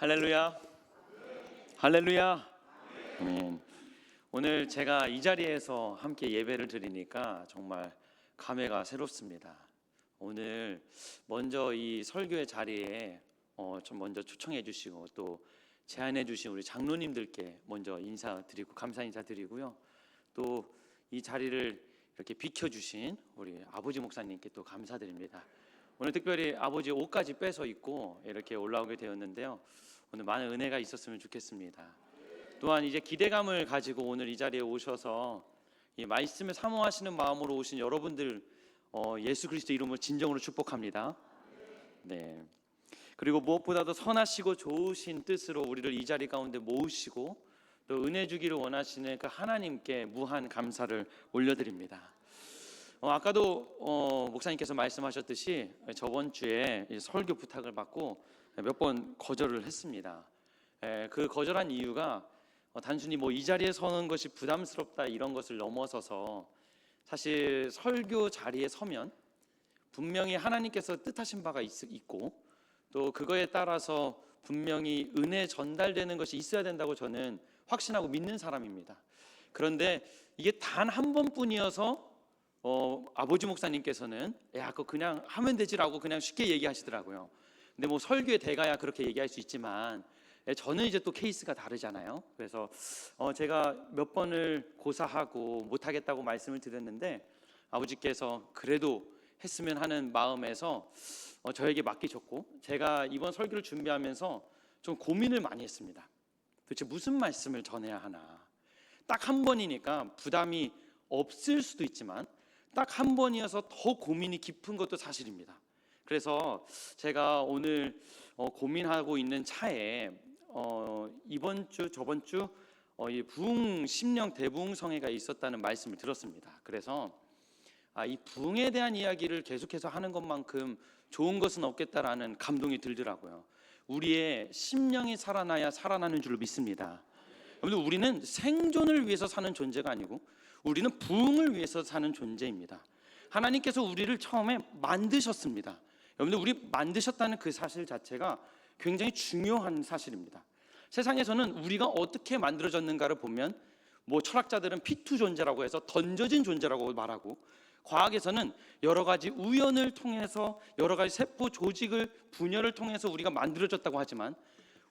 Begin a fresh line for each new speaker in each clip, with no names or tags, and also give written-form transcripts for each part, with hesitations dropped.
할렐루야. 할렐루야. 아멘. 오늘 제가 이 자리에서 함께 예배를 드리니까 정말 감회가 새롭습니다. 오늘 먼저 이 설교의 자리에 좀 먼저 초청해 주시고 또 제안해 주신 우리 장로님들께 먼저 인사드리고 감사 인사드리고요. 또 이 자리를 이렇게 비켜주신 우리 아버지 목사님께 또 감사드립니다. 오늘 특별히 아버지 옷까지 빼서 입고 이렇게 올라오게 되었는데요. 오늘 많은 은혜가 있었으면 좋겠습니다. 또한 이제 기대감을 가지고 오늘 이 자리에 오셔서 이 말씀을 사모하시는 마음으로 오신 여러분들 예수 그리스도 이름으로 진정으로 축복합니다. 네. 그리고 무엇보다도 선하시고 좋으신 뜻으로 우리를 이 자리 가운데 모으시고 또 은혜 주기를 원하시는 그 하나님께 무한 감사를 올려드립니다. 아까도 목사님께서 말씀하셨듯이 저번 주에 설교 부탁을 받고 몇 번 거절을 했습니다. 그 거절한 이유가 단순히 이 자리에 서는 것이 부담스럽다 이런 것을 넘어서서 사실 설교 자리에 서면 분명히 하나님께서 뜻하신 바가 있고 또 그거에 따라서 분명히 은혜 전달되는 것이 있어야 된다고 저는 확신하고 믿는 사람입니다. 그런데 이게 단 한 번뿐이어서 아버지 목사님께서는 야 그거 그냥 하면 되지라고 그냥 쉽게 얘기하시더라고요. 근데 설교에 대가야 그렇게 얘기할 수 있지만 저는 이제 또 케이스가 다르잖아요. 그래서 제가 몇 번을 고사하고 못하겠다고 말씀을 드렸는데 아버지께서 그래도 했으면 하는 마음에서 저에게 맡기셨고 제가 이번 설교를 준비하면서 좀 고민을 많이 했습니다. 도대체 무슨 말씀을 전해야 하나. 딱 한 번이니까 부담이 없을 수도 있지만 딱 한 번이어서 더 고민이 깊은 것도 사실입니다. 그래서 제가 오늘 고민하고 있는 차에 이번 주 저번 주 이 부흥 심령 대부흥성회가 있었다는 말씀을 들었습니다. 그래서 이 부흥에 대한 이야기를 계속해서 하는 것만큼 좋은 것은 없겠다라는 감동이 들더라고요. 우리의 심령이 살아나야 살아나는 줄로 믿습니다. 여러분들 우리는 생존을 위해서 사는 존재가 아니고 우리는 부흥을 위해서 사는 존재입니다. 하나님께서 우리를 처음에 만드셨습니다. 여러분들 우리 만드셨다는 그 사실 자체가 굉장히 중요한 사실입니다. 세상에서는 우리가 어떻게 만들어졌는가를 보면 철학자들은 피투 존재라고 해서 던져진 존재라고 말하고 과학에서는 여러 가지 우연을 통해서 여러 가지 세포 조직을 분열을 통해서 우리가 만들어졌다고 하지만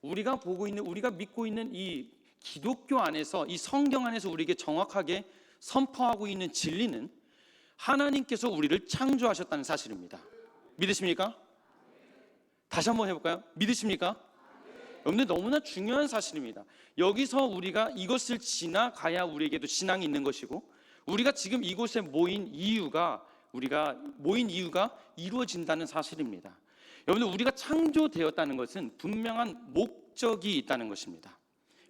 우리가 보고 있는 우리가 믿고 있는 이 기독교 안에서 이 성경 안에서 우리에게 정확하게 선포하고 있는 진리는 하나님께서 우리를 창조하셨다는 사실입니다. 믿으십니까? 다시 한번 해볼까요? 믿으십니까? 여러분들 너무나 중요한 사실입니다. 여기서 우리가 이것을 지나가야 우리에게도 신앙이 있는 것이고 우리가 지금 이곳에 모인 이유가 이루어진다는 사실입니다. 여러분들 우리가 창조되었다는 것은 분명한 목적이 있다는 것입니다.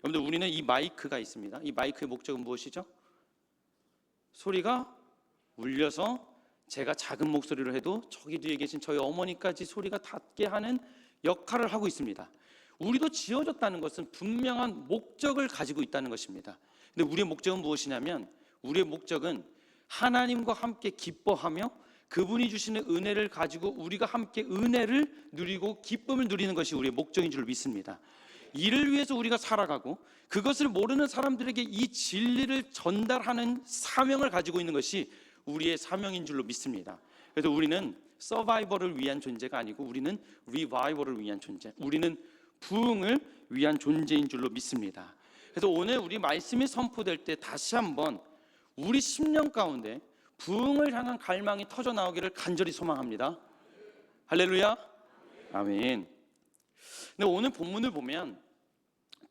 여러분들 우리는 이 마이크가 있습니다. 이 마이크의 목적은 무엇이죠? 소리가 울려서 제가 작은 목소리로 해도 저기 뒤에 계신 저희 어머니까지 소리가 닿게 하는 역할을 하고 있습니다. 우리도 지어졌다는 것은 분명한 목적을 가지고 있다는 것입니다. 근데 우리의 목적은 무엇이냐면 우리의 목적은 하나님과 함께 기뻐하며 그분이 주시는 은혜를 가지고 우리가 함께 은혜를 누리고 기쁨을 누리는 것이 우리의 목적인 줄 믿습니다. 이를 위해서 우리가 살아가고 그것을 모르는 사람들에게 이 진리를 전달하는 사명을 가지고 있는 것이 우리의 사명인 줄로 믿습니다. 그래서 우리는 서바이벌을 위한 존재가 아니고 우리는 리바이벌을 위한 존재, 우리는 부흥을 위한 존재인 줄로 믿습니다. 그래서 오늘 우리 말씀이 선포될 때 다시 한번 우리 심령 가운데 부흥을 향한 갈망이 터져 나오기를 간절히 소망합니다. 할렐루야. 아멘. 근데 오늘 본문을 보면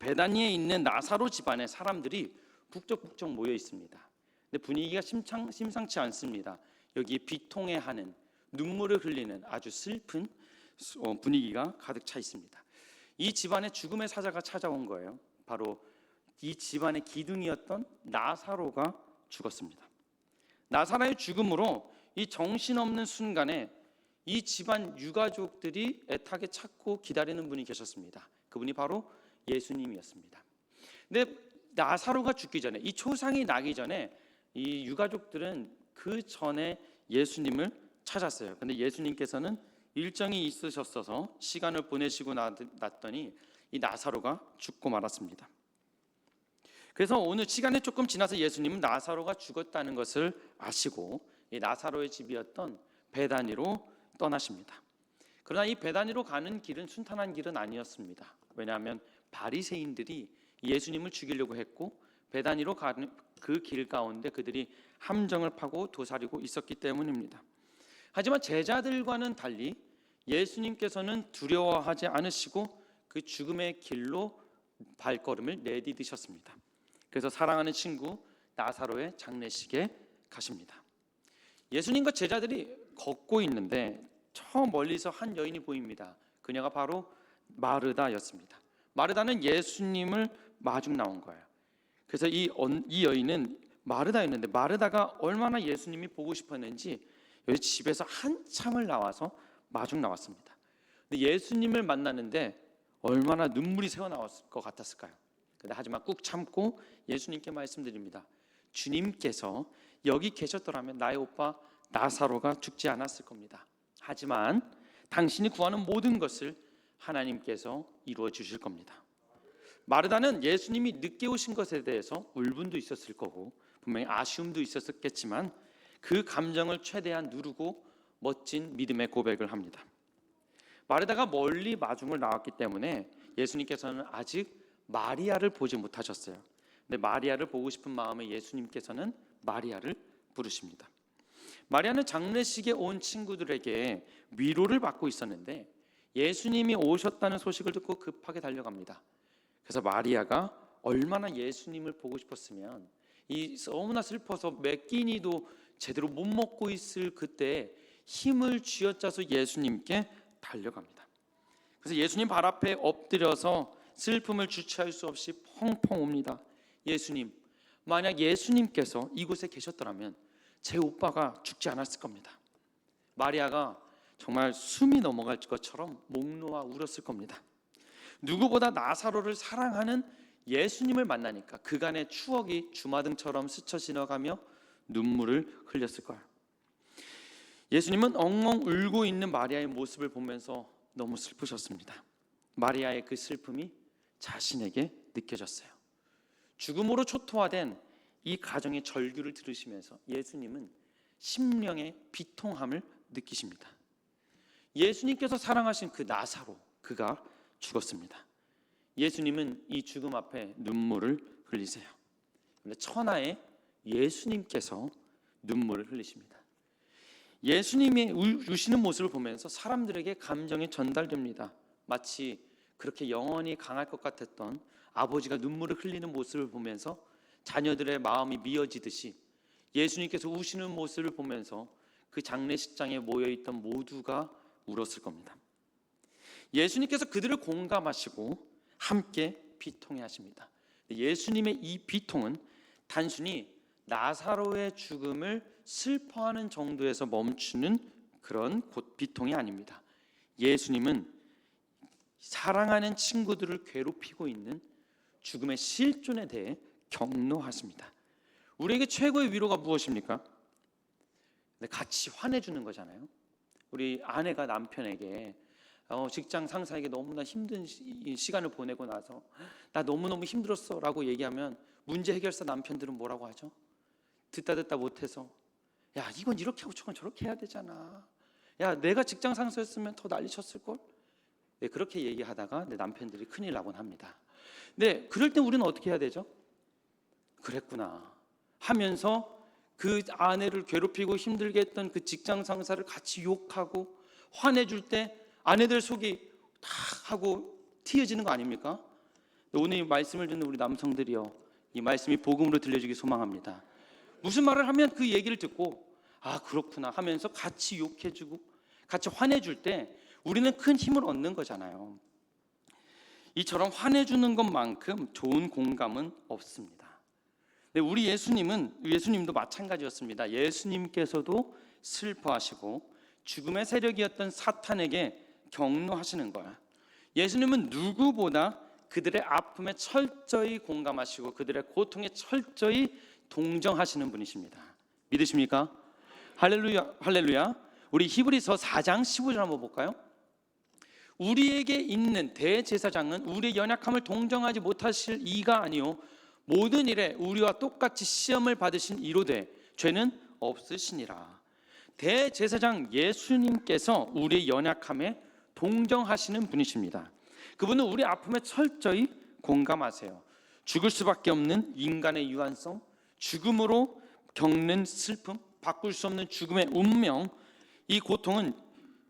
베다니에 있는 나사로 집안의 사람들이 북적북적 모여 있습니다. 근데 분위기가 심상치 않습니다. 여기에 비통해하는 눈물을 흘리는 아주 슬픈 분위기가 가득 차 있습니다. 이 집안에 죽음의 사자가 찾아온 거예요. 바로 이 집안의 기둥이었던 나사로가 죽었습니다. 나사로의 죽음으로 이 정신없는 순간에 이 집안 유가족들이 애타게 찾고 기다리는 분이 계셨습니다. 그분이 바로 예수님이었습니다. 근데 나사로가 죽기 전에 이 초상이 나기 전에 이 유가족들은 그 전에 예수님을 찾았어요. 근데 예수님께서는 일정이 있으셨어서 시간을 보내시고 났더니 이 나사로가 죽고 말았습니다. 그래서 오늘 시간이 조금 지나서 예수님은 나사로가 죽었다는 것을 아시고 이 나사로의 집이었던 베다니로 떠나십니다. 그러나 이 베다니로 가는 길은 순탄한 길은 아니었습니다. 왜냐하면 바리새인들이 예수님을 죽이려고 했고 베다니로 가는 그 길 가운데 그들이 함정을 파고 도사리고 있었기 때문입니다. 하지만 제자들과는 달리 예수님께서는 두려워하지 않으시고 그 죽음의 길로 발걸음을 내디디셨습니다. 그래서 사랑하는 친구 나사로의 장례식에 가십니다. 예수님과 제자들이 걷고 있는데 저 멀리서 한 여인이 보입니다. 그녀가 바로 마르다였습니다. 마르다는 예수님을 마중 나온 거예요. 그래서 이 여인은 마르다였는데 마르다가 얼마나 예수님이 보고 싶었는지 여기 집에서 한참을 나와서 마중 나왔습니다. 근데 예수님을 만나는데 얼마나 눈물이 새어나왔을 것 같았을까요? 하지만 꾹 참고 예수님께 말씀드립니다. 주님께서 여기 계셨더라면 나의 오빠 나사로가 죽지 않았을 겁니다. 하지만 당신이 구하는 모든 것을 하나님께서 이루어 주실 겁니다. 마르다는 예수님이 늦게 오신 것에 대해서 울분도 있었을 거고 분명히 아쉬움도 있었겠지만 그 감정을 최대한 누르고 멋진 믿음의 고백을 합니다. 마르다가 멀리 마중을 나왔기 때문에 예수님께서는 아직 마리아를 보지 못하셨어요. 근데 마리아를 보고 싶은 마음에 예수님께서는 마리아를 부르십니다. 마리아는 장례식에 온 친구들에게 위로를 받고 있었는데 예수님이 오셨다는 소식을 듣고 급하게 달려갑니다. 그래서 마리아가 얼마나 예수님을 보고 싶었으면 이 너무나 슬퍼서 몇 끼니도 제대로 못 먹고 있을 그때 힘을 쥐어짜서 예수님께 달려갑니다. 그래서 예수님 발 앞에 엎드려서 슬픔을 주체할 수 없이 펑펑 웁니다. 예수님, 만약 예수님께서 이곳에 계셨더라면 제 오빠가 죽지 않았을 겁니다. 마리아가 정말 숨이 넘어갈 것처럼 목 놓아 울었을 겁니다. 누구보다 나사로를 사랑하는 예수님을 만나니까 그간의 추억이 주마등처럼 스쳐 지나가며 눈물을 흘렸을 거예요. 예수님은 엉엉 울고 있는 마리아의 모습을 보면서 너무 슬프셨습니다. 마리아의 그 슬픔이 자신에게 느껴졌어요. 죽음으로 초토화된 이 가정의 절규를 들으시면서 예수님은 심령의 비통함을 느끼십니다. 예수님께서 사랑하신 그 나사로, 그가 죽었습니다. 예수님은 이 죽음 앞에 눈물을 흘리세요. 그런데 천하의 예수님께서 눈물을 흘리십니다. 예수님이 우시는 모습을 보면서 사람들에게 감정이 전달됩니다. 마치 그렇게 영원히 강할 것 같았던 아버지가 눈물을 흘리는 모습을 보면서 자녀들의 마음이 미어지듯이 예수님께서 우시는 모습을 보면서 그 장례식장에 모여있던 모두가 울었을 겁니다. 예수님께서 그들을 공감하시고 함께 비통해 하십니다. 예수님의 이 비통은 단순히 나사로의 죽음을 슬퍼하는 정도에서 멈추는 그런 비통이 아닙니다. 예수님은 사랑하는 친구들을 괴롭히고 있는 죽음의 실존에 대해 격노하십니다. 우리에게 최고의 위로가 무엇입니까? 같이 화내주는 거잖아요. 우리 아내가 남편에게 직장 상사에게 너무나 힘든 시간을 보내고 나서 나 너무너무 힘들었어 라고 얘기하면 문제 해결사 남편들은 뭐라고 하죠? 듣다 못해서 야 이건 이렇게 하고 저건 저렇게 해야 되잖아. 야 내가 직장 상사였으면 더 난리 쳤을걸? 네, 그렇게 얘기하다가 내 남편들이 큰일 나곤 합니다. 네, 그럴 때 우리는 어떻게 해야 되죠? 그랬구나 하면서 그 아내를 괴롭히고 힘들게 했던 그 직장 상사를 같이 욕하고 화내줄 때 아내들 속이 다 하고 튀어지는 거 아닙니까? 오늘 이 말씀을 듣는 우리 남성들이요, 이 말씀이 복음으로 들려주기 소망합니다. 무슨 말을 하면 그 얘기를 듣고 아 그렇구나 하면서 같이 욕해주고 같이 화내줄 때 우리는 큰 힘을 얻는 거잖아요. 이처럼 화내주는 것만큼 좋은 공감은 없습니다. 우리 예수님도 마찬가지였습니다. 예수님께서도 슬퍼하시고 죽음의 세력이었던 사탄에게 격노하시는 거야. 예수님은 누구보다 그들의 아픔에 철저히 공감하시고 그들의 고통에 철저히 동정하시는 분이십니다. 믿으십니까? 할렐루야, 할렐루야. 우리 히브리서 4장 15절 한번 볼까요? 우리에게 있는 대제사장은 우리의 연약함을 동정하지 못하실 이가 아니요 모든 일에 우리와 똑같이 시험을 받으신 이로되 죄는 없으시니라. 대제사장 예수님께서 우리의 연약함에 동정하시는 분이십니다. 그분은 우리 아픔에 철저히 공감하세요. 죽을 수밖에 없는 인간의 유한성, 죽음으로 겪는 슬픔, 바꿀 수 없는 죽음의 운명, 이 고통은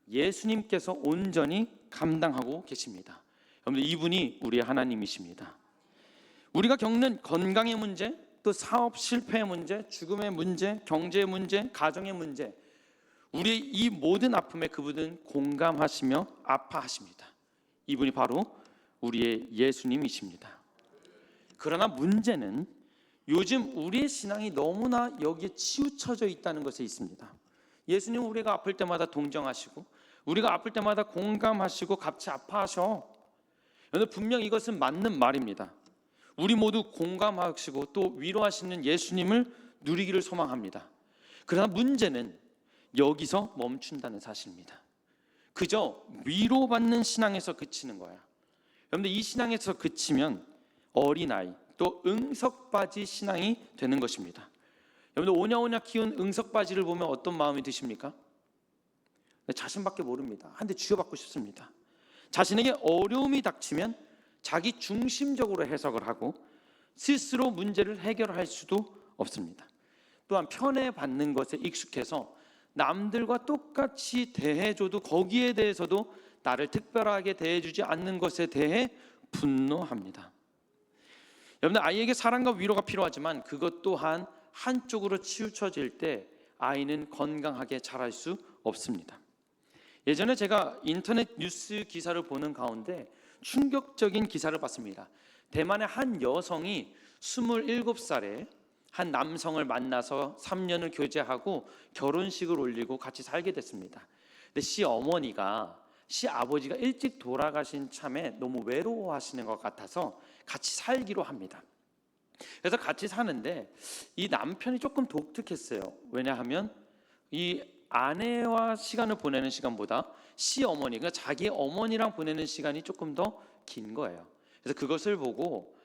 예수님께서 온전히 감당하고 계십니다. 여러분, 이분이 우리의 하나님이십니다. 우리가 겪는 건강의 문제, 또 사업 실패의 문제, 죽음의 문제, 경제의 문제, 가정의 문제, 우리의 이 모든 아픔에 그분은 공감하시며 아파하십니다. 이분이 바로 우리의 예수님이십니다. 그러나 문제는 요즘 우리의 신앙이 너무나 여기에 치우쳐져 있다는 것에 있습니다. 예수님은 우리가 아플 때마다 동정하시고 우리가 아플 때마다 공감하시고 같이 아파하셔. 여러분, 분명 이것은 맞는 말입니다. 우리 모두 공감하시고 또 위로하시는 예수님을 누리기를 소망합니다. 그러나 문제는 여기서 멈춘다는 사실입니다. 그저 위로받는 신앙에서 그치는 거야. 여러분들, 이 신앙에서 그치면 어린아이 또 응석바지 신앙이 되는 것입니다. 여러분들, 오냐오냐 키운 응석바지를 보면 어떤 마음이 드십니까? 자신밖에 모릅니다. 한 대 쥐어받고 싶습니다. 자신에게 어려움이 닥치면 자기 중심적으로 해석을 하고 스스로 문제를 해결할 수도 없습니다. 또한 편애받는 것에 익숙해서 남들과 똑같이 대해줘도 거기에 대해서도 나를 특별하게 대해주지 않는 것에 대해 분노합니다. 여러분들, 아이에게 사랑과 위로가 필요하지만 그것 또한 한쪽으로 치우쳐질 때 아이는 건강하게 자랄 수 없습니다. 예전에 제가 인터넷 뉴스 기사를 보는 가운데 충격적인 기사를 봤습니다. 대만의 한 여성이 27살에 한 남성을 만나서 3년을 교제하고 결혼식을 올리고 같이 살게 됐습니다. 근데 시아버지가 일찍 돌아가신 참에 너무 외로워하시는 것 같아서 같이 살기로 합니다. 그래서 같이 사는데 이 남편이 조금 독특했어요. 왜냐하면 이 아내와 시간을 보내는 시간보다 시어머니, 그러니까 자기 어머니랑 보내는 시간이 조금 더 긴 거예요. 그래서 그것을 보고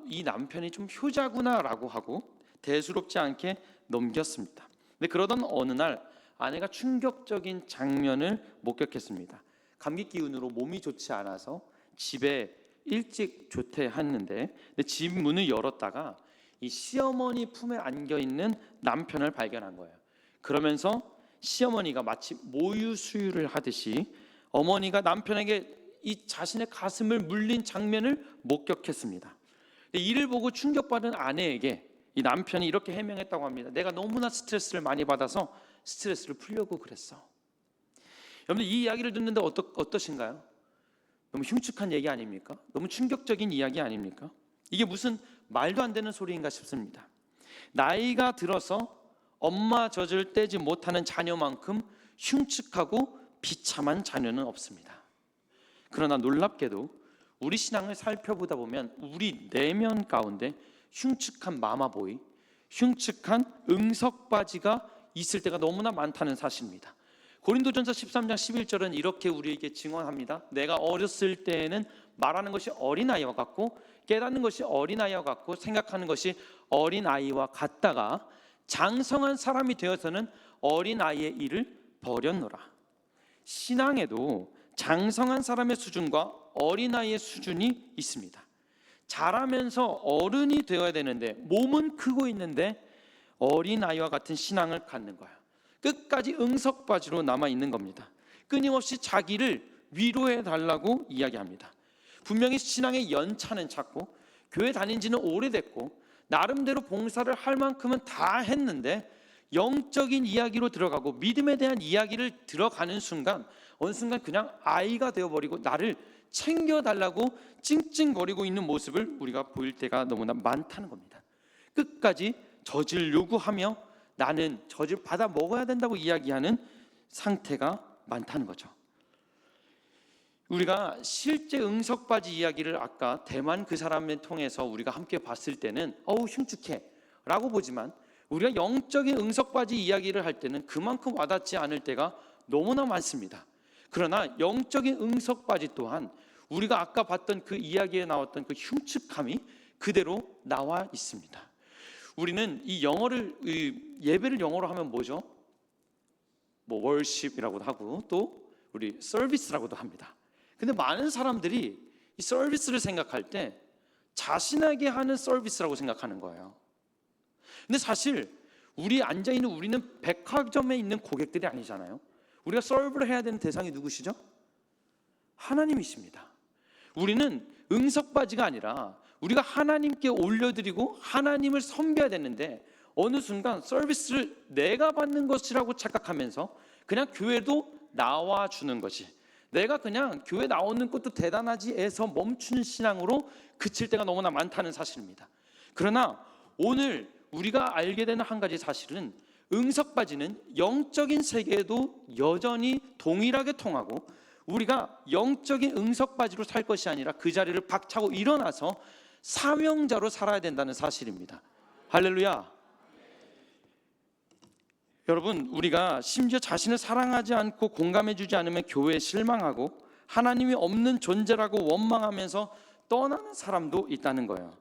이 남편이 좀 효자구나라고 하고 대수롭지 않게 넘겼습니다. 근데 그러던 어느 날 아내가 충격적인 장면을 목격했습니다. 감기 기운으로 몸이 좋지 않아서 집에 일찍 조퇴했는데 집 문을 열었다가 이 시어머니 품에 안겨 있는 남편을 발견한 거예요. 그러면서 시어머니가 마치 모유 수유를 하듯이 어머니가 남편에게 이 자신의 가슴을 물린 장면을 목격했습니다. 이를 보고 충격받은 아내에게 이 남편이 이렇게 해명했다고 합니다. 내가 너무나 스트레스를 많이 받아서 스트레스를 풀려고 그랬어. 여러분들, 이 이야기를 듣는데 어떠신가요? 너무 흉측한 얘기 아닙니까? 너무 충격적인 이야기 아닙니까? 이게 무슨 말도 안 되는 소리인가 싶습니다. 나이가 들어서 엄마 젖을 떼지 못하는 자녀만큼 흉측하고 비참한 자녀는 없습니다. 그러나 놀랍게도 우리 신앙을 살펴보다 보면 우리 내면 가운데 흉측한 마마보이, 흉측한 응석바지가 있을 때가 너무나 많다는 사실입니다. 고린도전서 13장 11절은 이렇게 우리에게 증언합니다. 내가 어렸을 때에는 말하는 것이 어린아이와 같고 깨닫는 것이 어린아이와 같고 생각하는 것이 어린아이와 같다가 장성한 사람이 되어서는 어린아이의 일을 버렸노라. 신앙에도 장성한 사람의 수준과 어린아이의 수준이 있습니다. 자라면서 어른이 되어야 되는데 몸은 크고 있는데 어린아이와 같은 신앙을 갖는 거예요. 끝까지 응석바지로 남아있는 겁니다. 끊임없이 자기를 위로해 달라고 이야기합니다. 분명히 신앙의 연차는 찼고 교회 다닌 지는 오래됐고 나름대로 봉사를 할 만큼은 다 했는데 영적인 이야기로 들어가고 믿음에 대한 이야기를 들어가는 순간 어느 순간 그냥 아이가 되어버리고 나를 챙겨달라고 찡찡거리고 있는 모습을 우리가 보일 때가 너무나 많다는 겁니다. 끝까지 젖을 요구하며 나는 젖을 받아 먹어야 된다고 이야기하는 상태가 많다는 거죠. 우리가 실제 응석바지 이야기를 아까 대만 그 사람을 통해서 우리가 함께 봤을 때는 흉측해 라고 보지만 우리가 영적인 응석바지 이야기를 할 때는 그만큼 와닿지 않을 때가 너무나 많습니다. 그러나 영적인 응석바지 또한 우리가 아까 봤던 그 이야기에 나왔던 그 흉측함이 그대로 나와 있습니다. 우리는 이 예배를 영어로 하면 뭐죠? worship이라고도 하고 또 우리 서비스라고도 합니다. 근데 많은 사람들이 이 서비스를 생각할 때 자신에게 하는 서비스라고 생각하는 거예요. 근데 사실 우리는 백화점에 있는 고객들이 아니잖아요. 우리가 서브를 해야 되는 대상이 누구시죠? 하나님이십니다. 우리는 응석바지가 아니라 우리가 하나님께 올려드리고 하나님을 섬겨야 되는데 어느 순간 서비스를 내가 받는 것이라고 착각하면서 그냥 교회도 나와주는 것이, 내가 그냥 교회 나오는 것도 대단하지 해서 멈추는 신앙으로 그칠 때가 너무나 많다는 사실입니다. 그러나 오늘 우리가 알게 되는 한 가지 사실은 응석바지는 영적인 세계에도 여전히 동일하게 통하고 우리가 영적인 응석바지로 살 것이 아니라 그 자리를 박차고 일어나서 사명자로 살아야 된다는 사실입니다. 할렐루야. 여러분, 우리가 심지어 자신을 사랑하지 않고 공감해주지 않으면 교회에 실망하고 하나님이 없는 존재라고 원망하면서 떠나는 사람도 있다는 거예요.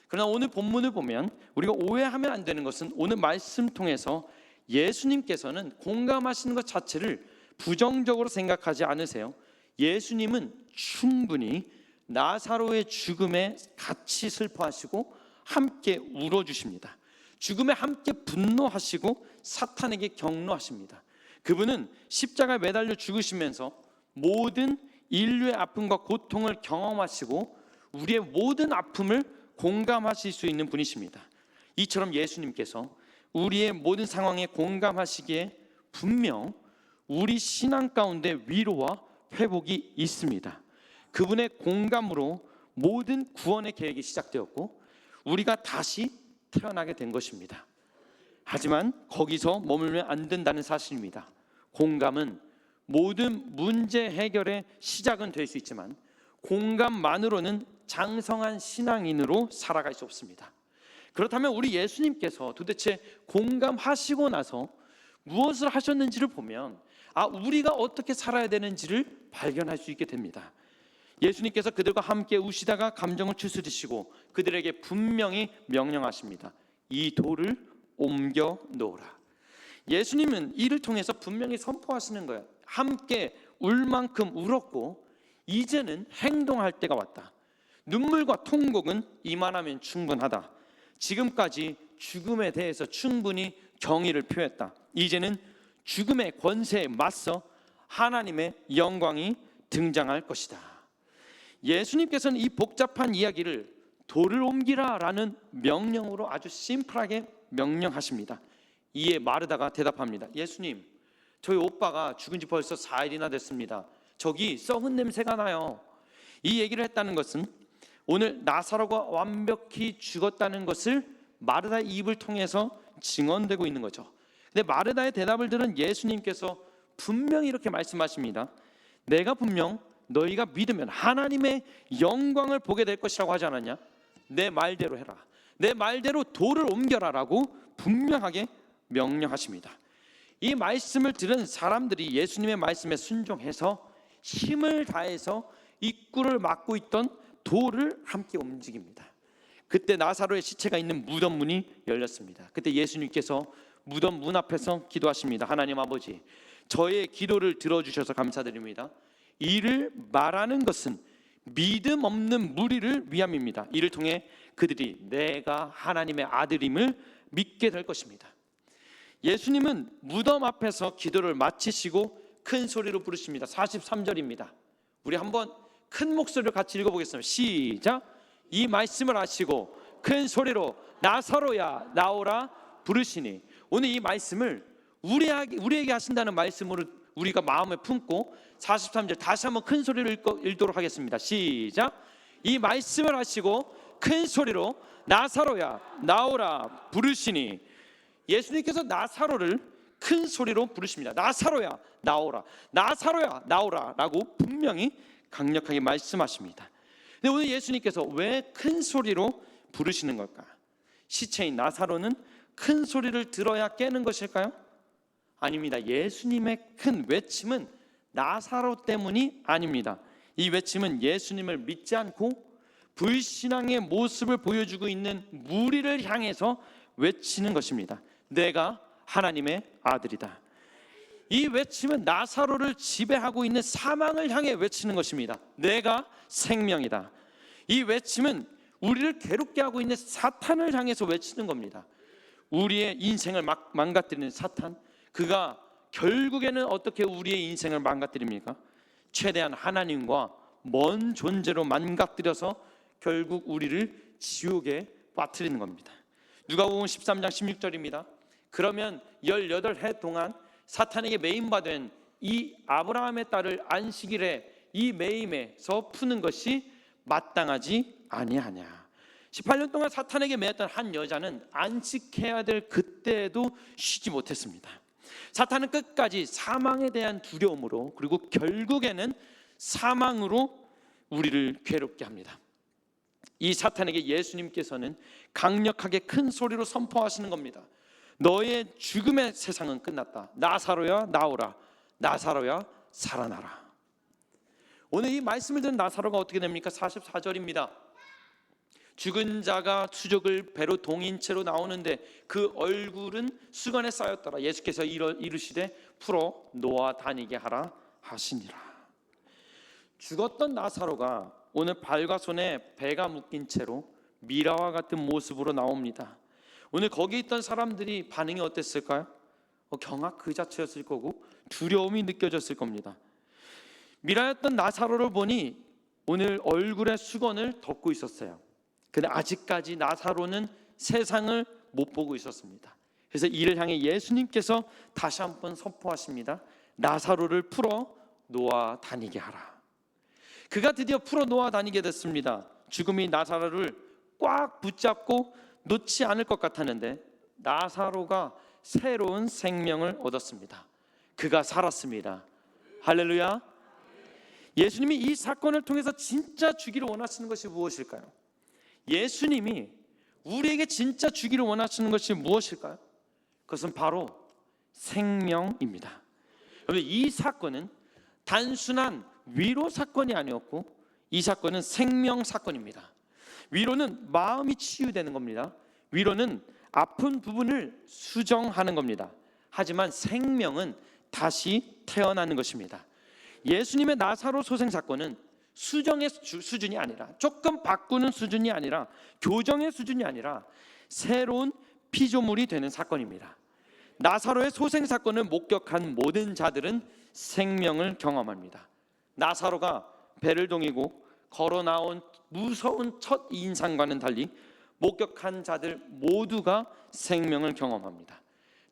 그러나 오늘 본문을 보면 우리가 오해하면 안 되는 것은 오늘 말씀 통해서 예수님께서는 공감하시는 것 자체를 부정적으로 생각하지 않으세요. 예수님은 충분히 나사로의 죽음에 같이 슬퍼하시고 함께 울어주십니다. 죽음에 함께 분노하시고 사탄에게 격노하십니다. 그분은 십자가에 매달려 죽으시면서 모든 인류의 아픔과 고통을 경험하시고 우리의 모든 아픔을 공감하실 수 있는 분이십니다. 이처럼 예수님께서 우리의 모든 상황에 공감하시기에 분명 우리 신앙 가운데 위로와 회복이 있습니다. 그분의 공감으로 모든 구원의 계획이 시작되었고 우리가 다시 태어나게 된 것입니다. 하지만 거기서 머물면 안 된다는 사실입니다. 공감은 모든 문제 해결의 시작은 될 수 있지만 공감만으로는 장성한 신앙인으로 살아갈 수 없습니다. 그렇다면 우리 예수님께서 도대체 공감하시고 나서 무엇을 하셨는지를 보면 우리가 어떻게 살아야 되는지를 발견할 수 있게 됩니다. 예수님께서 그들과 함께 우시다가 감정을 추스리시고 그들에게 분명히 명령하십니다. 이 돌을 옮겨 놓으라. 예수님은 이를 통해서 분명히 선포하시는 거예요. 함께 울 만큼 울었고 이제는 행동할 때가 왔다. 눈물과 통곡은 이만하면 충분하다. 지금까지 죽음에 대해서 충분히 경의를 표했다. 이제는 죽음의 권세에 맞서 하나님의 영광이 등장할 것이다. 예수님께서는 이 복잡한 이야기를 돌을 옮기라 라는 명령으로 아주 심플하게 명령하십니다. 이에 마르다가 대답합니다. 예수님, 저희 오빠가 죽은 지 벌써 4일이나 됐습니다. 저기 썩은 냄새가 나요. 이 얘기를 했다는 것은 오늘 나사로가 완벽히 죽었다는 것을 마르다의 입을 통해서 증언되고 있는 거죠. 근데 마르다의 대답을 들은 예수님께서 분명히 이렇게 말씀하십니다. 내가 분명 너희가 믿으면 하나님의 영광을 보게 될 것이라고 하지 않았냐? 내 말대로 해라. 내 말대로 돌을 옮겨라 라고 분명하게 명령하십니다. 이 말씀을 들은 사람들이 예수님의 말씀에 순종해서 힘을 다해서 입구를 막고 있던 돌을 함께 움직입니다. 그때 나사로의 시체가 있는 무덤 문이 열렸습니다. 그때 예수님께서 무덤 문 앞에서 기도하십니다. 하나님 아버지, 저의 기도를 들어주셔서 감사드립니다. 이를 말하는 것은 믿음 없는 무리를 위함입니다. 이를 통해 그들이 내가 하나님의 아들임을 믿게 될 것입니다. 예수님은 무덤 앞에서 기도를 마치시고 큰 소리로 부르십니다. 43절입니다. 우리 한번 큰 목소리로 같이 읽어보겠습니다. 시작. 이 말씀을 하시고 큰 소리로 나사로야 나오라 부르시니. 오늘 이 말씀을 우리에게 하신다는 말씀으로 우리가 마음에 품고 43절 다시 한번 큰 소리로 읽도록 하겠습니다. 시작. 이 말씀을 하시고 큰 소리로 나사로야 나오라 부르시니. 예수님께서 나사로를 큰 소리로 부르십니다. 나사로야 나오라, 나사로야 나오라 라고 분명히 강력하게 말씀하십니다. 근데 오늘 예수님께서 왜 큰 소리로 부르시는 걸까? 시체인 나사로는 큰 소리를 들어야 깨는 것일까요? 아닙니다. 예수님의 큰 외침은 나사로 때문이 아닙니다. 이 외침은 예수님을 믿지 않고 불신앙의 모습을 보여주고 있는 무리를 향해서 외치는 것입니다. 내가 하나님의 아들이다. 이 외침은 나사로를 지배하고 있는 사망을 향해 외치는 것입니다. 내가 생명이다. 이 외침은 우리를 괴롭게 하고 있는 사탄을 향해서 외치는 겁니다. 우리의 인생을 망가뜨리는 사탄, 그가 결국에는 어떻게 우리의 인생을 망가뜨립니까? 최대한 하나님과 먼 존재로 망가뜨려서 결국 우리를 지옥에 빠뜨리는 겁니다. 누가복음 13장 16절입니다. 그러면 18해 동안 사탄에게 매임받은 이 아브라함의 딸을 안식일에 이 매임에서 푸는 것이 마땅하지 아니하냐. 18년 동안 사탄에게 매였던 한 여자는 안식해야 될 그때에도 쉬지 못했습니다. 사탄은 끝까지 사망에 대한 두려움으로, 그리고 결국에는 사망으로 우리를 괴롭게 합니다. 이 사탄에게 예수님께서는 강력하게 큰 소리로 선포하시는 겁니다. 너의 죽음의 세상은 끝났다. 나사로야 나오라. 나사로야 살아나라. 오늘 이 말씀을 듣는 나사로가 어떻게 됩니까? 44절입니다. 죽은 자가 수족을 배로 동인 채로 나오는데 그 얼굴은 수건에 쌓였더라. 예수께서 이르시되 풀어 놓아 다니게 하라 하시니라. 죽었던 나사로가 오늘 발과 손에 배가 묶인 채로 미라와 같은 모습으로 나옵니다. 오늘 거기 있던 사람들이 반응이 어땠을까요? 경악 그 자체였을 거고 두려움이 느껴졌을 겁니다. 미라였던 나사로를 보니 오늘 얼굴에 수건을 덮고 있었어요. 근데 아직까지 나사로는 세상을 못 보고 있었습니다. 그래서 이를 향해 예수님께서 다시 한번 선포하십니다. 나사로를 풀어 놓아 다니게 하라. 그가 드디어 풀어 놓아 다니게 됐습니다. 죽음이 나사로를 꽉 붙잡고 놓지 않을 것 같았는데 나사로가 새로운 생명을 얻었습니다. 그가 살았습니다. 할렐루야. 예수님이 이 사건을 통해서 진짜 주기를 원하시는 것이 무엇일까요? 예수님이 우리에게 진짜 주기를 원하시는 것이 무엇일까요? 그것은 바로 생명입니다. 여러분, 이 사건은 단순한 위로 사건이 아니었고 이 사건은 생명 사건입니다. 위로는 마음이 치유되는 겁니다. 위로는 아픈 부분을 수정하는 겁니다. 하지만 생명은 다시 태어나는 것입니다. 예수님의 나사로 소생 사건은 수정의 수준이 아니라, 조금 바꾸는 수준이 아니라, 교정의 수준이 아니라 새로운 피조물이 되는 사건입니다. 나사로의 소생 사건을 목격한 모든 자들은 생명을 경험합니다. 나사로가 배를 동이고 걸어 나온 무서운 첫 인상과는 달리 목격한 자들 모두가 생명을 경험합니다.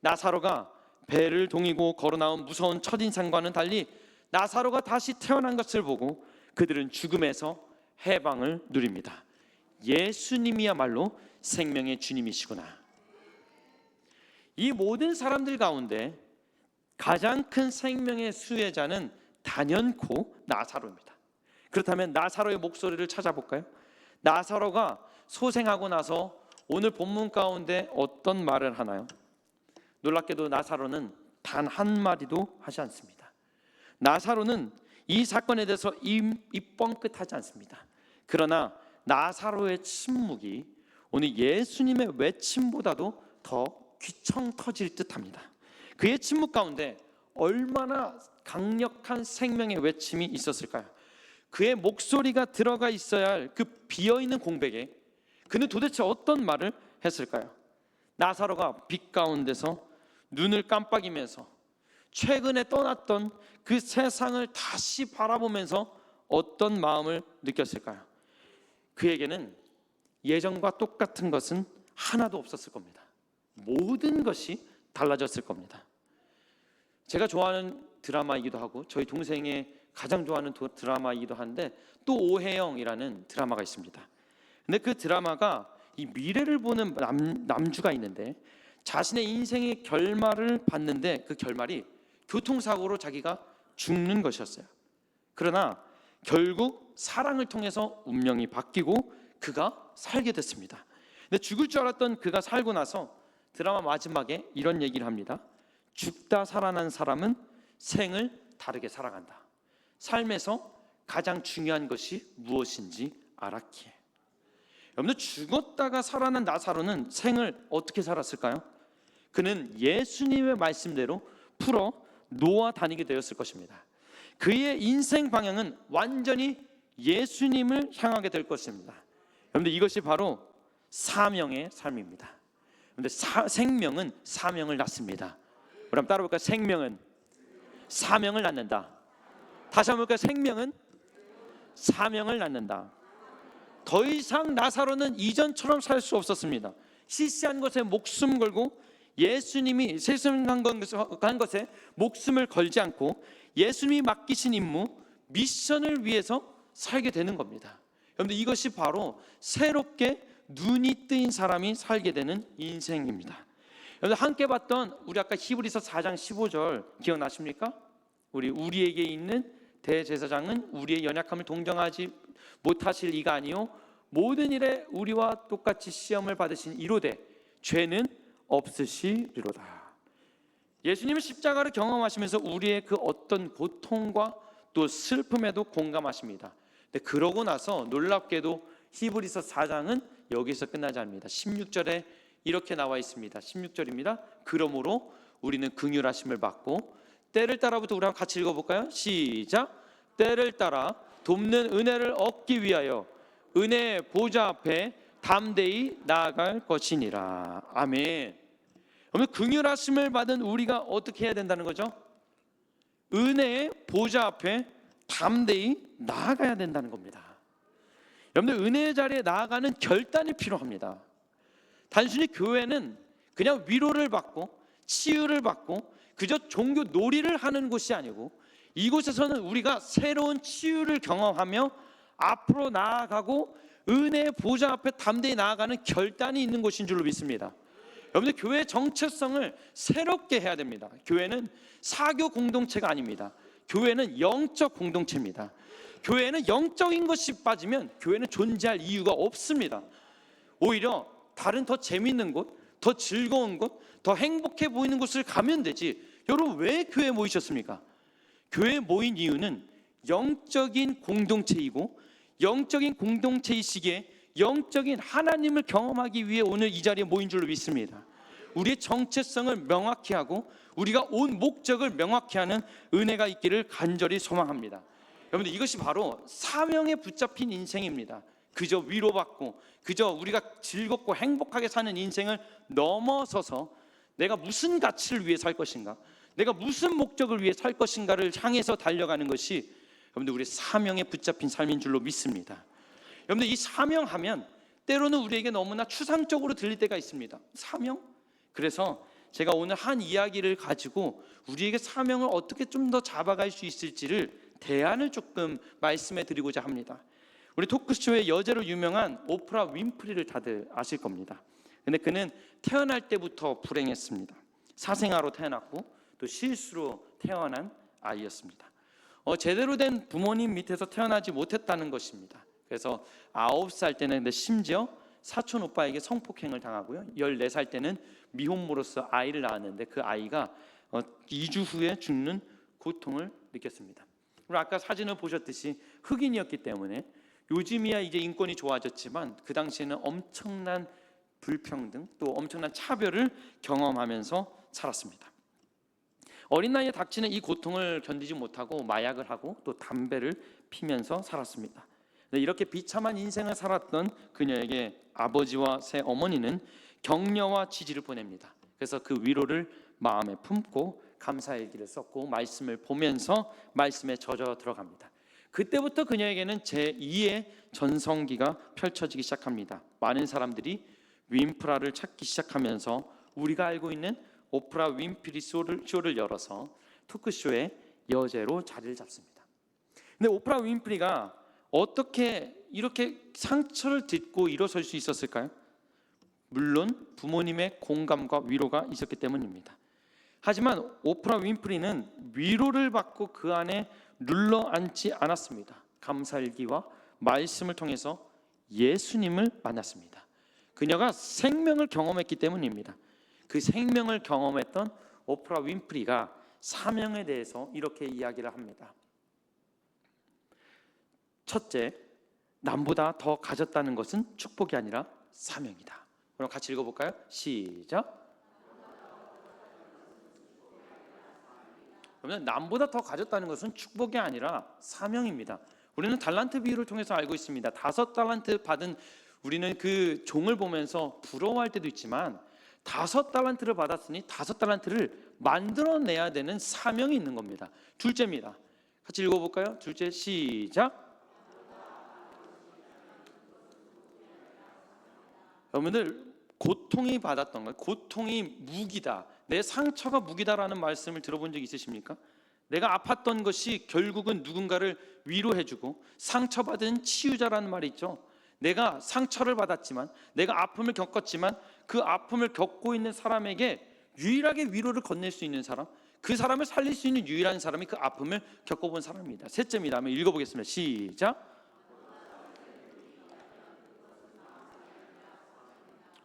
나사로가 배를 동이고 걸어 나온 무서운 첫 인상과는 달리 나사로가 다시 태어난 것을 보고 그들은 죽음에서 해방을 누립니다. 예수님이야말로 생명의 주님이시구나. 이 모든 사람들 가운데 가장 큰 생명의 수혜자는 단연코 나사로입니다. 그렇다면 나사로의 목소리를 찾아볼까요? 나사로가 소생하고 나서 오늘 본문 가운데 어떤 말을 하나요? 놀랍게도 나사로는 단 한마디도 하지 않습니다. 나사로는 이 사건에 대해서 입 뻥끗하지 않습니다. 그러나 나사로의 침묵이 오늘 예수님의 외침보다도 더 귀청 터질 듯합니다. 그의 침묵 가운데 얼마나 강력한 생명의 외침이 있었을까요? 그의 목소리가 들어가 있어야 할 그 비어있는 공백에 그는 도대체 어떤 말을 했을까요? 나사로가 빛 가운데서 눈을 깜빡이면서 최근에 떠났던 그 세상을 다시 바라보면서 어떤 마음을 느꼈을까요? 그에게는 예전과 똑같은 것은 하나도 없었을 겁니다. 모든 것이 달라졌을 겁니다. 제가 좋아하는 드라마이기도 하고 저희 동생의 가장 좋아하는 드라마이기도 한데 또 오해영이라는 드라마가 있습니다. 근데 그 드라마가 이 미래를 보는 남주가 있는데 자신의 인생의 결말을 봤는데 그 결말이 교통사고로 자기가 죽는 것이었어요. 그러나 결국 사랑을 통해서 운명이 바뀌고 그가 살게 됐습니다. 근데 죽을 줄 알았던 그가 살고 나서 드라마 마지막에 이런 얘기를 합니다. 죽다 살아난 사람은 생을 다르게 살아간다. 삶에서 가장 중요한 것이 무엇인지 알았기에. 여러분들, 죽었다가 살아난 나사로는 생을 어떻게 살았을까요? 그는 예수님의 말씀대로 풀어 놓아 다니게 되었을 것입니다. 그의 인생 방향은 완전히 예수님을 향하게 될 것입니다. 여러분들, 이것이 바로 사명의 삶입니다. 그런데 생명은 사명을 낳습니다. 그럼 따라 볼까요? 생명은 사명을 낳는다. 다시 한번 볼까요? 생명은 사명을 낳는다. 더 이상 나사로는 이전처럼 살 수 없었습니다. 시시한 것에 목숨 걸고 예수님이 세상한 것에 목숨을 걸지 않고 예수님이 맡기신 임무, 미션을 위해서 살게 되는 겁니다. 여러분들, 이것이 바로 새롭게 눈이 뜨인 사람이 살게 되는 인생입니다. 여러분, 함께 봤던 우리 아까 히브리서 4장 15절 기억나십니까? 우리에게 있는 대제사장은 우리의 연약함을 동정하지 못하실 이가 아니요 모든 일에 우리와 똑같이 시험을 받으신 이로되 죄는 없으시리로다. 예수님은 십자가를 경험하시면서 우리의 그 어떤 고통과 또 슬픔에도 공감하십니다. 근데 그러고 나서 놀랍게도 히브리서 4장은 여기서 끝나지 않습니다. 16절에 이렇게 나와 있습니다. 16절입니다. 그러므로 우리는 긍휼하심을 받고 때를 따라부터 우리 한번 같이 읽어볼까요? 시작. 때를 따라 돕는 은혜를 얻기 위하여 은혜의 보좌 앞에 담대히 나아갈 것이니라. 아멘. 그러면 긍휼하심을 받은 우리가 어떻게 해야 된다는 거죠? 은혜의 보좌 앞에 담대히 나아가야 된다는 겁니다. 여러분들, 은혜의 자리에 나아가는 결단이 필요합니다. 단순히 교회는 그냥 위로를 받고 치유를 받고 그저 종교 놀이를 하는 곳이 아니고 이곳에서는 우리가 새로운 치유를 경험하며 앞으로 나아가고 은혜의 보좌 앞에 담대히 나아가는 결단이 있는 곳인 줄로 믿습니다. 여러분들, 교회의 정체성을 새롭게 해야 됩니다. 교회는 사교 공동체가 아닙니다. 교회는 영적 공동체입니다. 교회는 영적인 것이 빠지면 교회는 존재할 이유가 없습니다. 오히려 다른 더 재밌는 곳, 더 즐거운 곳, 더 행복해 보이는 곳을 가면 되지. 여러분, 왜 교회에 모이셨습니까? 교회에 모인 이유는 영적인 공동체이고 영적인 공동체이시기에 영적인 하나님을 경험하기 위해 오늘 이 자리에 모인 줄로 믿습니다. 우리의 정체성을 명확히 하고 우리가 온 목적을 명확히 하는 은혜가 있기를 간절히 소망합니다. 여러분들, 이것이 바로 사명에 붙잡힌 인생입니다. 그저 위로받고 그저 우리가 즐겁고 행복하게 사는 인생을 넘어서서 내가 무슨 가치를 위해 살 것인가, 내가 무슨 목적을 위해 살 것인가를 향해서 달려가는 것이 여러분들 우리 사명에 붙잡힌 삶인 줄로 믿습니다. 여러분들, 이 사명하면 때로는 우리에게 너무나 추상적으로 들릴 때가 있습니다. 사명? 그래서 제가 오늘 한 이야기를 가지고 우리에게 사명을 어떻게 좀 더 잡아갈 수 있을지를 대안을 조금 말씀해 드리고자 합니다. 우리 토크쇼의 여제로 유명한 오프라 윈프리를 다들 아실 겁니다. 근데 그는 태어날 때부터 불행했습니다. 사생아로 태어났고 또 실수로 태어난 아이였습니다. 제대로 된 부모님 밑에서 태어나지 못했다는 것입니다. 그래서 9살 때는 근데 심지어 사촌 오빠에게 성폭행을 당하고요, 14살 때는 미혼모로서 아이를 낳았는데 그 아이가 2주 후에 죽는 고통을 느꼈습니다. 그리고 아까 사진을 보셨듯이 흑인이었기 때문에 요즘이야 이제 인권이 좋아졌지만 그 당시에는 엄청난 불평등 또 엄청난 차별을 경험하면서 살았습니다. 어린 나이에 닥치는 이 고통을 견디지 못하고 마약을 하고 또 담배를 피면서 살았습니다. 이렇게 비참한 인생을 살았던 그녀에게 아버지와 새 어머니는 격려와 지지를 보냅니다. 그래서 그 위로를 마음에 품고 감사의 일기를 썼고 말씀을 보면서 말씀에 젖어 들어갑니다. 그때부터 그녀에게는 제2의 전성기가 펼쳐지기 시작합니다. 많은 사람들이 윈프라를 찾기 시작하면서 우리가 알고 있는 오프라 윈프리 쇼를 열어서 토크쇼의 여제로 자리를 잡습니다. 근데 오프라 윈프리가 어떻게 이렇게 상처를 딛고 일어설 수 있었을까요? 물론 부모님의 공감과 위로가 있었기 때문입니다. 하지만 오프라 윈프리는 위로를 받고 그 안에 눌러앉지 않았습니다. 감사일기와 말씀을 통해서 예수님을 만났습니다. 그녀가 생명을 경험했기 때문입니다. 그 생명을 경험했던 오프라 윈프리가 사명에 대해서 이렇게 이야기를 합니다. 첫째, 남보다 더 가졌다는 것은 축복이 아니라 사명이다. 그럼 같이 읽어볼까요? 시작. 그러면 남보다 더 가졌다는 것은 축복이 아니라 사명입니다. 우리는 달란트 비유를 통해서 알고 있습니다. 5달란트 받은 우리는 그 종을 보면서 부러워할 때도 있지만 5달란트를 받았으니 5달란트를 만들어내야 되는 사명이 있는 겁니다. 둘째입니다. 같이 읽어볼까요? 둘째, 시작. 여러분들, 고통이 받았던 것, 고통이 무기다, 내 상처가 무기다라는 말씀을 들어본 적 있으십니까? 내가 아팠던 것이 결국은 누군가를 위로해주고 상처받은 치유자라는 말이 있죠. 내가 상처를 받았지만, 내가 아픔을 겪었지만 그 아픔을 겪고 있는 사람에게 유일하게 위로를 건넬 수 있는 사람, 그 사람을 살릴 수 있는 유일한 사람이 그 아픔을 겪어본 사람입니다. 셋째입니다. 한번 읽어보겠습니다. 시작.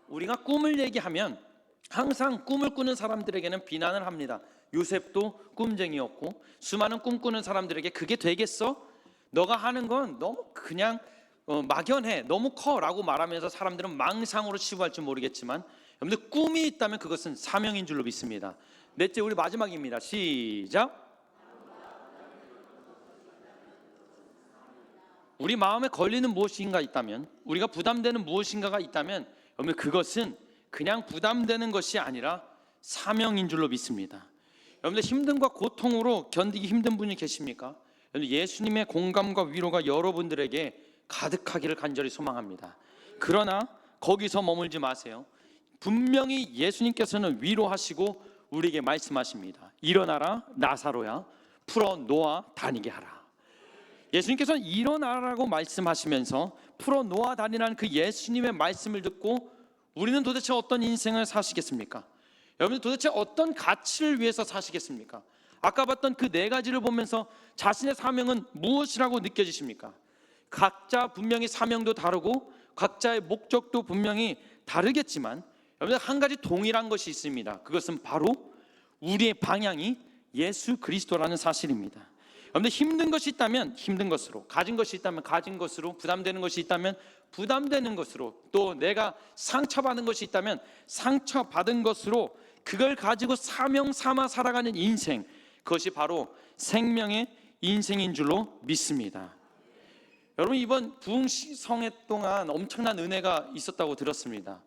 우리가 꿈을 얘기하면 항상 꿈을 꾸는 사람들에게는 비난을 합니다. 요셉도 꿈쟁이였고 수많은 꿈꾸는 사람들에게 그게 되겠어? 너가 하는 건 너무 그냥 막연해, 너무 커 라고 말하면서 사람들은 망상으로 치부할 줄 모르겠지만, 여러분들 꿈이 있다면 그것은 사명인 줄로 믿습니다. 넷째, 우리 마지막입니다. 시작. 우리 마음에 걸리는 무엇인가 있다면, 우리가 부담되는 무엇인가가 있다면, 여러분 그것은 그냥 부담되는 것이 아니라 사명인 줄로 믿습니다. 여러분들, 힘듦과 고통으로 견디기 힘든 분이 계십니까? 예수님의 공감과 위로가 여러분들에게 가득하기를 간절히 소망합니다. 그러나 거기서 머물지 마세요. 분명히 예수님께서는 위로하시고 우리에게 말씀하십니다. 일어나라 나사로야, 풀어 놓아 다니게 하라. 예수님께서는 일어나라고 말씀하시면서 풀어 놓아 다니라는 그 예수님의 말씀을 듣고 우리는 도대체 어떤 인생을 사시겠습니까? 여러분, 도대체 어떤 가치를 위해서 사시겠습니까? 아까 봤던 그 네 가지를 보면서 자신의 사명은 무엇이라고 느껴지십니까? 각자 분명히 사명도 다르고 각자의 목적도 분명히 다르겠지만, 여러분 한 가지 동일한 것이 있습니다. 그것은 바로 우리의 방향이 예수 그리스도라는 사실입니다. 여러분들, 힘든 것이 있다면 힘든 것으로, 가진 것이 있다면 가진 것으로, 부담되는 것이 있다면 부담되는 것으로, 또 내가 상처받은 것이 있다면 상처받은 것으로 그걸 가지고 사명 삼아 살아가는 인생, 그것이 바로 생명의 인생인 줄로 믿습니다. 여러분, 이번 부흥성회 동안 엄청난 은혜가 있었다고 들었습니다.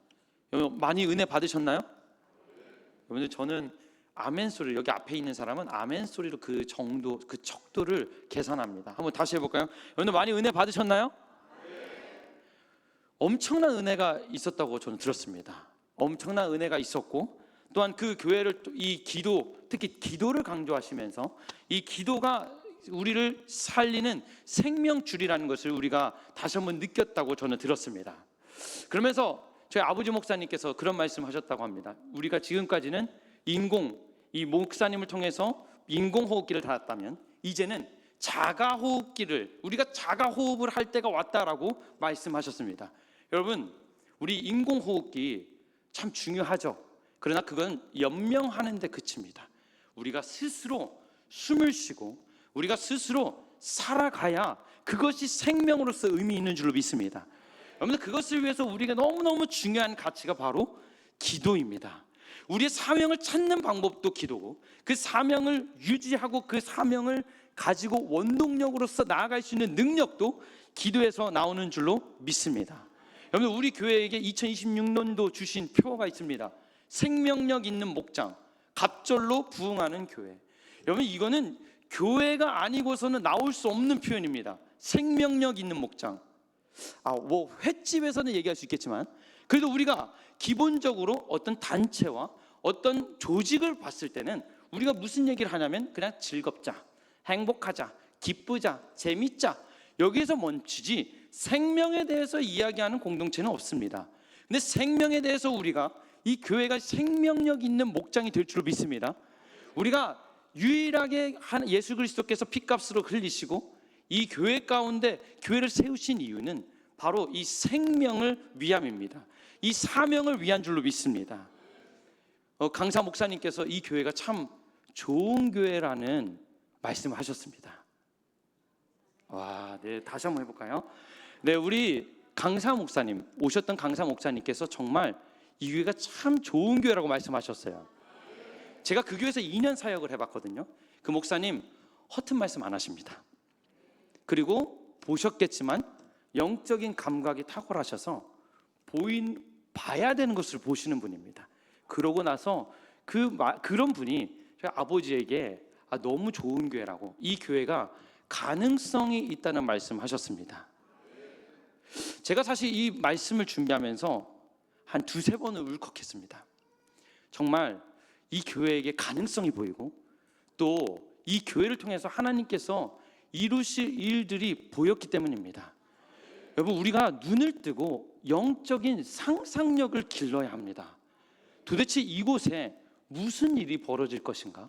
여러분, 많이 은혜 받으셨나요? 여러분들, 저는 아멘 소리, 여기 앞에 있는 사람은 아멘 소리로 그 정도, 그 척도를 계산합니다. 한번 다시 해볼까요? 여러분들, 많이 은혜 받으셨나요? 엄청난 은혜가 있었다고 저는 들었습니다. 엄청난 은혜가 있었고, 또한 그 교회를, 이 기도, 특히 기도를 강조하시면서 이 기도가 우리를 살리는 생명줄이라는 것을 우리가 다시 한번 느꼈다고 저는 들었습니다. 그러면서 저희 아버지 목사님께서 그런 말씀하셨다고 합니다. 우리가 지금까지는 이 목사님을 통해서 인공호흡기를 달았다면 이제는 자가호흡기를, 우리가 자가호흡을 할 때가 왔다라고 말씀하셨습니다. 여러분, 우리 인공호흡기 참 중요하죠. 그러나 그건 연명하는 데 그칩니다. 우리가 스스로 숨을 쉬고 우리가 스스로 살아가야 그것이 생명으로서 의미 있는 줄로 믿습니다. 여러분들, 그것을 위해서 우리가 너무너무 중요한 가치가 바로 기도입니다. 우리의 사명을 찾는 방법도 기도고, 그 사명을 유지하고 그 사명을 가지고 원동력으로서 나아갈 수 있는 능력도 기도에서 나오는 줄로 믿습니다. 여러분, 우리 교회에게 2026년도 주신 표어가 있습니다. 생명력 있는 목장, 갑절로 부흥하는 교회. 여러분, 이거는 교회가 아니고서는 나올 수 없는 표현입니다. 생명력 있는 목장. 뭐 횟집에서는 얘기할 수 있겠지만, 그래도 우리가 기본적으로 어떤 단체와 어떤 조직을 봤을 때는 우리가 무슨 얘기를 하냐면 그냥 즐겁자, 행복하자, 기쁘자, 재밌자, 여기에서 멈추지 생명에 대해서 이야기하는 공동체는 없습니다. 근데 생명에 대해서 우리가, 이 교회가 생명력 있는 목장이 될 줄로 믿습니다. 우리가 유일하게 예수 그리스도께서 피값으로 흘리시고 이 교회 가운데 교회를 세우신 이유는 바로 이 생명을 위함입니다. 이 사명을 위한 줄로 믿습니다. 강사 목사님께서 이 교회가 참 좋은 교회라는 말씀을 하셨습니다. 와, 네, 다시 한번 해볼까요? 네, 우리 강사 목사님, 오셨던 강사 목사님께서 정말 이 교회가 참 좋은 교회라고 말씀하셨어요. 제가 그 교회에서 2년 사역을 해봤거든요. 그 목사님 허튼 말씀 안 하십니다. 그리고 보셨겠지만 영적인 감각이 탁월하셔서 봐야 되는 것을 보시는 분입니다. 그러고 나서 그런 분이 저희 아버지에게 너무 좋은 교회라고, 이 교회가 가능성이 있다는 말씀하셨습니다. 제가 사실 이 말씀을 준비하면서 한 두세 번은 울컥했습니다. 정말 이 교회에게 가능성이 보이고 또 이 교회를 통해서 하나님께서 이루실 일들이 보였기 때문입니다. 여러분, 우리가 눈을 뜨고 영적인 상상력을 길러야 합니다. 도대체 이곳에 무슨 일이 벌어질 것인가?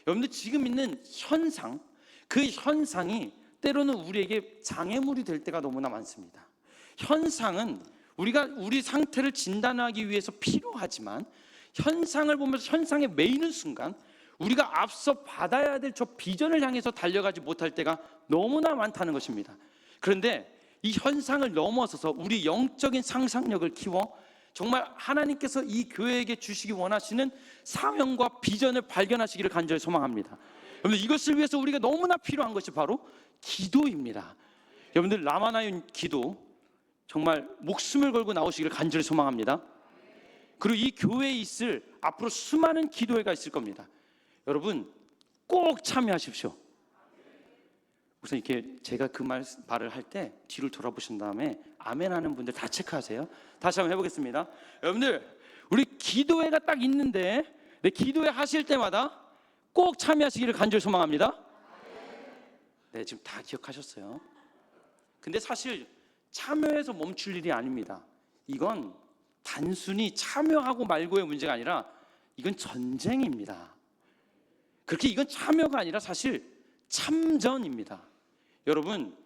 여러분들 지금 있는 현상, 그 현상이 때로는 우리에게 장애물이 될 때가 너무나 많습니다. 현상은 우리가 우리 상태를 진단하기 위해서 필요하지만 현상을 보면서 현상에 매이는 순간 우리가 앞서 받아야 될 저 비전을 향해서 달려가지 못할 때가 너무나 많다는 것입니다. 그런데 이 현상을 넘어서서 우리 영적인 상상력을 키워 정말 하나님께서 이 교회에게 주시기 원하시는 사명과 비전을 발견하시기를 간절히 소망합니다. 여러분들, 이것을 위해서 우리가 너무나 필요한 것이 바로 기도입니다. 여러분들, 라마나윤 기도 정말 목숨을 걸고 나오시기를 간절히 소망합니다. 그리고 이 교회에 있을 앞으로 수많은 기도회가 있을 겁니다. 여러분, 꼭 참여하십시오. 우선 이렇게 제가 그 말을 할 때 뒤를 돌아보신 다음에 아멘 하는 분들 다 체크하세요. 다시 한번 해보겠습니다. 여러분들, 우리 기도회가 딱 있는데 기도회 하실 때마다 꼭 참여하시기를 간절히 소망합니다. 네, 지금 다 기억하셨어요. 근데 사실 참여해서 멈출 일이 아닙니다. 이건 단순히 참여하고 말고의 문제가 아니라 이건 전쟁입니다. 그렇게 이건 참여가 아니라 사실 참전입니다. 여러분,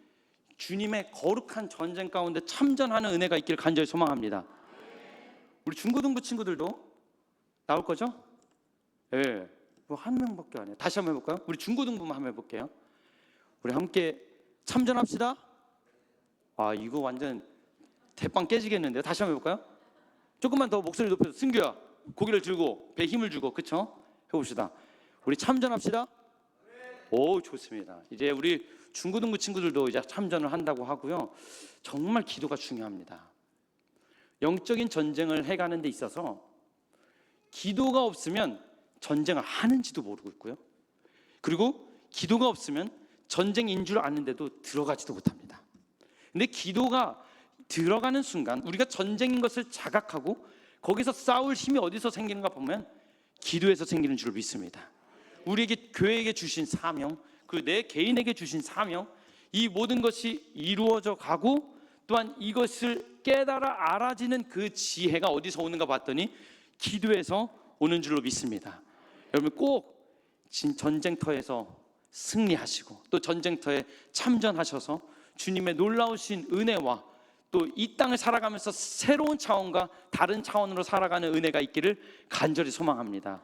주님의 거룩한 전쟁 가운데 참전하는 은혜가 있기를 간절히 소망합니다. 우리 중고등부 친구들도 나올 거죠? 네, 뭐 한 명밖에 안 해요. 다시 한번 해볼까요? 우리 중고등부만 한번 해볼게요. 우리 함께 참전합시다. 이거 완전 대빵 깨지겠는데요. 다시 한번 해볼까요? 조금만 더 목소리 높여서, 승규야 고개를 들고 배에 힘을 주고, 그쵸? 해봅시다. 우리 참전합시다. 오, 좋습니다. 이제 우리 중고등부 친구들도 이제 참전을 한다고 하고요. 정말 기도가 중요합니다. 영적인 전쟁을 해가는 데 있어서 기도가 없으면 전쟁을 하는지도 모르고 있고요. 그리고 기도가 없으면 전쟁인 줄 아는데도 들어가지도 못합니다. 근데 기도가 들어가는 순간 우리가 전쟁인 것을 자각하고 거기서 싸울 힘이 어디서 생기는가 보면 기도에서 생기는 줄 믿습니다. 우리에게, 교회에게 주신 사명, 그리고 내 개인에게 주신 사명, 이 모든 것이 이루어져 가고 또한 이것을 깨달아 알아지는 그 지혜가 어디서 오는가 봤더니 기도에서 오는 줄로 믿습니다. 여러분, 꼭 전쟁터에서 승리하시고 또 전쟁터에 참전하셔서 주님의 놀라우신 은혜와 또 이 땅을 살아가면서 새로운 차원과 다른 차원으로 살아가는 은혜가 있기를 간절히 소망합니다.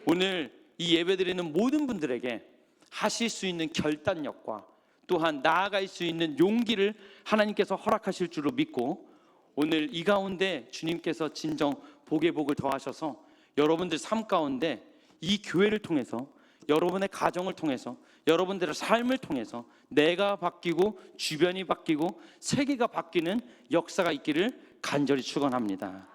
오늘 이 예배드리는 모든 분들에게 하실 수 있는 결단력과 또한 나아갈 수 있는 용기를 하나님께서 허락하실 줄로 믿고, 오늘 이 가운데 주님께서 진정 복의 복을 더하셔서 여러분들 삶 가운데 이 교회를 통해서, 여러분의 가정을 통해서, 여러분들의 삶을 통해서 내가 바뀌고 주변이 바뀌고 세계가 바뀌는 역사가 있기를 간절히 축원합니다.